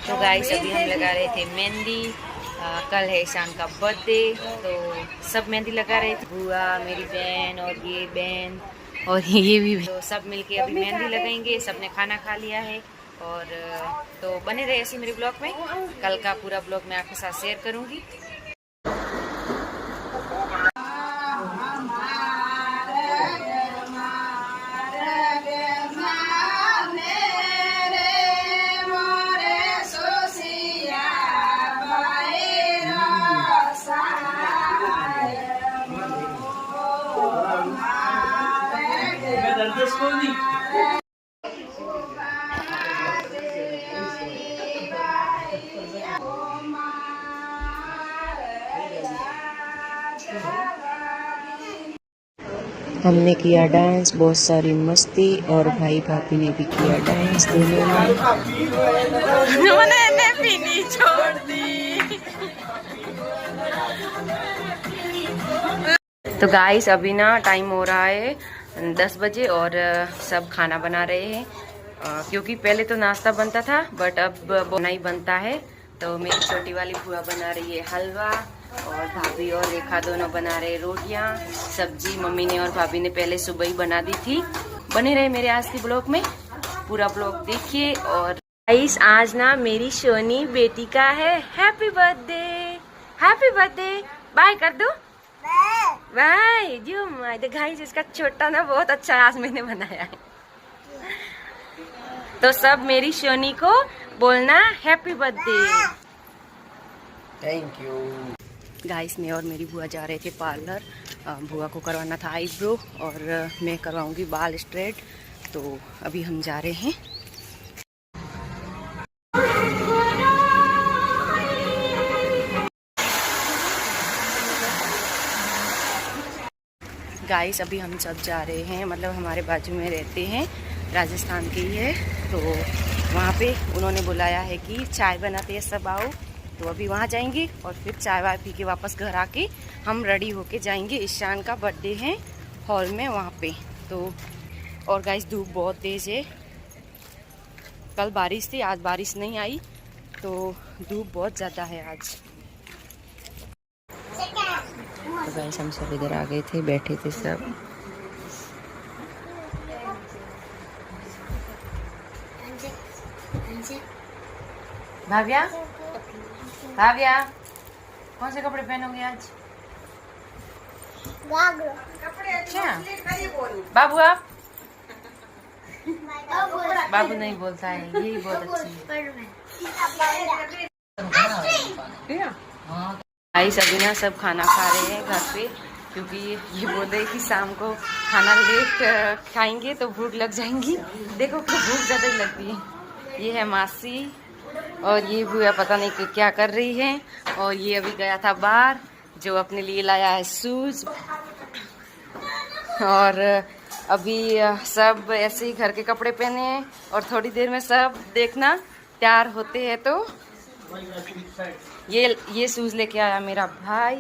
तो गाइस अभी हम लगा रहे थे मेहंदी। कल है ईशान का बर्थडे, तो सब मेहंदी लगा रहे थे, बुआ, मेरी बहन और ये बहन और ये भी। तो सब मिलके अभी मेहंदी लगाएंगे। सबने खाना खा लिया है। और तो बने रहे ऐसे मेरे ब्लॉग में। कल का पूरा ब्लॉग मैं आपके साथ शेयर करूँगी। हमने किया डांस, बहुत सारी मस्ती, और भाई भाभी ने भी किया डांस दोनों ने पीनी छोड़ दी। तो गाइस अभी ना टाइम हो रहा है 10 बजे और सब खाना बना रहे हैं। क्योंकि पहले तो नाश्ता बनता था बट अब नहीं बनता है। तो मेरी छोटी वाली बुआ बना रही है हलवा और भाभी और रेखा दोनों बना रहे रोटियां। सब्जी मम्मी ने और भाभी ने पहले सुबह ही बना दी थी। बने रहे मेरे आज के ब्लॉग में, पूरा ब्लॉग देखिए। और गाइस आज ना मेरी सोनी बेटी का है happy birthday. Happy birthday bye कर दो, बाय। जो गाइस इसका छोटा ना बहुत अच्छा आज मैंने बनाया है। तो सब मेरी सोनी को बोलना happy birthday. Thank you. Guys मैं और मेरी बुआ जा रहे थे पार्लर। बुआ को करवाना था आईब्रो और मैं करवाऊंगी बाल स्ट्रेट। तो अभी हम जा रहे हैं। गाइस अभी हम सब जा रहे हैं, मतलब हमारे बाजू में रहते हैं, राजस्थान के ही है। तो वहाँ पे उन्होंने बुलाया है कि चाय बनाते हैं सब आओ। तो अभी वहाँ जाएंगे और फिर चाय वाय पी के वापस घर आके हम रेडी होके जाएंगे। ईशान का बर्थडे है हॉल में वहाँ पे। तो और गाइस धूप बहुत तेज़ है। कल बारिश थी, आज बारिश नहीं आई, तो धूप बहुत ज़्यादा है आज। तो गाइस हम सब इधर आ गए थे, बैठे थे सब। भाव्या, भाव्या कौन से कपड़े पहनोगे आज? अच्छा बाबू, आप बाबू नहीं बोलता है, यही बहुत अच्छी है। गाइस अभी ना सब खाना खा रहे हैं घर पे, क्योंकि ये बोल रहे कि शाम को खाना लेट खाएंगे तो भूख लग जाएंगी। देखो तो भूख ज़्यादा ही लगती है। ये है मासी और ये बुआ पता नहीं कि क्या कर रही है। और ये अभी गया था बाहर, जो अपने लिए लाया है शूज। और अभी सब ऐसे ही घर के कपड़े पहने हैं और थोड़ी देर में सब देखना तैयार होते हैं। तो ये शूज लेके आया मेरा भाई।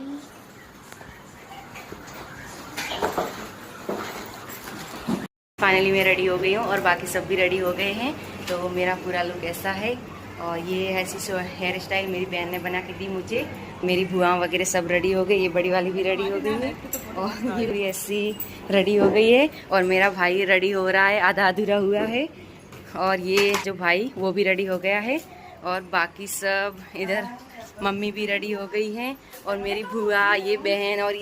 फाइनली मैं रेडी हो गई हूँ और बाकी सब भी रेडी हो गए हैं। तो मेरा पूरा लुक ऐसा है। और ये ऐसी हेयर स्टाइल मेरी बहन ने बना के दी मुझे। मेरी बुआ वगैरह सब रेडी हो गई, ये बड़ी वाली भी रेडी हो गई है और ये भी ऐसी रेडी हो गई है। और मेरा भाई रेडी हो रहा है, आधा अधूरा हुआ है। और ये जो भाई वो भी रेडी हो गया है। और बाकी सब इधर मम्मी भी रेडी हो गई हैं। और मेरी बुआ, ये बहन और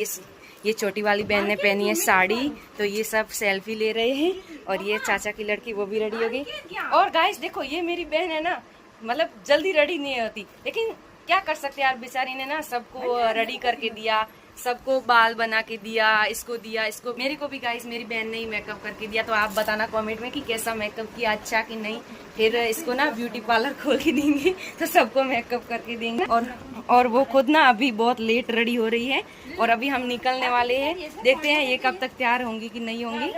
ये छोटी वाली बहन ने पहनी है साड़ी। तो ये सब सेल्फी ले रहे हैं। और ये चाचा की लड़की वो भी रेडी हो गई। और गाइस देखो ये मेरी बहन है ना, मतलब जल्दी रेडी नहीं होती, लेकिन क्या कर सकते यार, बेचारी ने ना सबको रेडी करके दिया, सबको बाल बना के दिया, इसको दिया, इसको, मेरे को भी। गाइस मेरी बहन ने ही मेकअप करके दिया। तो आप बताना कमेंट में कि कैसा मेकअप किया, अच्छा कि नहीं। फिर इसको ना ब्यूटी पार्लर खोल के देंगे, तो सबको मेकअप करके देंगे। और वो खुद ना अभी बहुत लेट रेडी हो रही है और अभी हम निकलने वाले हैं। देखते हैं ये कब तक तैयार होंगी कि नहीं होंगी।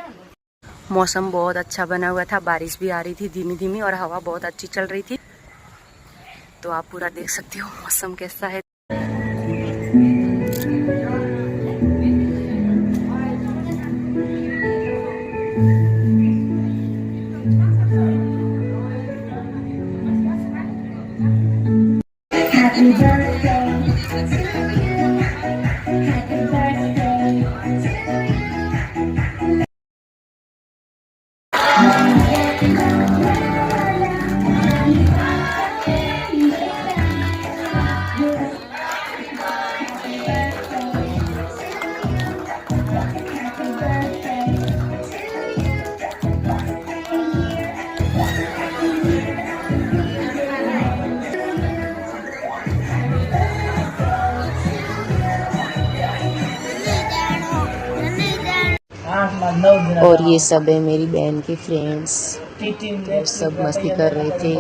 मौसम बहुत अच्छा बना हुआ था, बारिश भी आ रही थी धीमी धीमी और हवा बहुत अच्छी चल रही थी। तो आप पूरा देख सकते हो मौसम कैसा है। और ये सब है मेरी बहन के फ्रेंड्स, तो सब मस्ती कर रहे थे।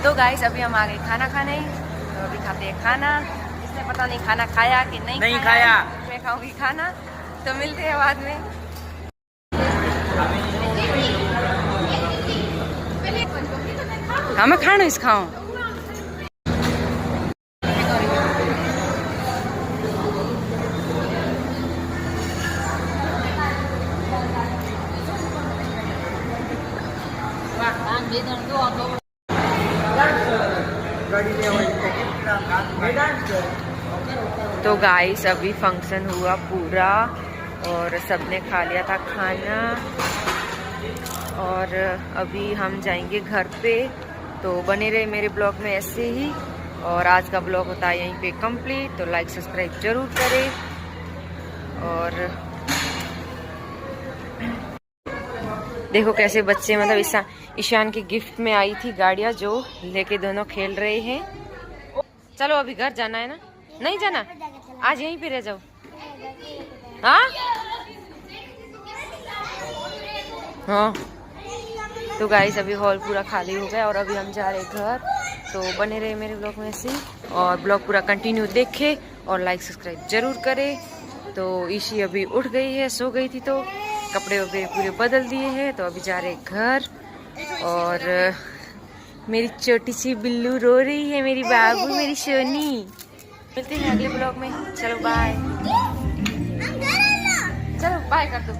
तो गाइस अभी हम आ गए खाना खाने, तो अभी खाते हैं खाना। इसने पता नहीं खाना खाया कि नहीं खाया। मैं खाऊंगी खाना, तो मिलते हैं बाद में। हाँ मैं खाना इस खाऊं। तो गाइस अभी फंक्शन हुआ पूरा और सबने खा लिया था खाना, और अभी हम जाएंगे घर पे। तो बने रहे मेरे ब्लॉग में ऐसे ही, और आज का ब्लॉग होता है यहीं पे कंप्लीट। तो लाइक सब्सक्राइब जरूर करें। और देखो कैसे बच्चे, मतलब ईशान की गिफ्ट में आई थी गाड़ियाँ, जो लेके दोनों खेल रहे हैं। चलो अभी घर जाना है ना? नहीं जाना, आज यहीं पे रह जाओ। हाँ हाँ। तो गाइस अभी हॉल पूरा खाली हो गया और अभी हम जा रहे घर। तो बने रहे मेरे ब्लॉग में ऐसे ही, और ब्लॉग पूरा कंटिन्यू देखे और लाइक सब्सक्राइब जरूर करे। तो ईशी अभी उठ गई है, सो गई थी, तो कपड़े वगैरह पूरे बदल दिए हैं। तो अभी जा रहे घर, और मेरी छोटी सी बिल्लू रो रही है, मेरी बाबू, मेरी सोनी। मिलते हैं अगले ब्लॉग में। चलो बाय। चलो बाय कर दो।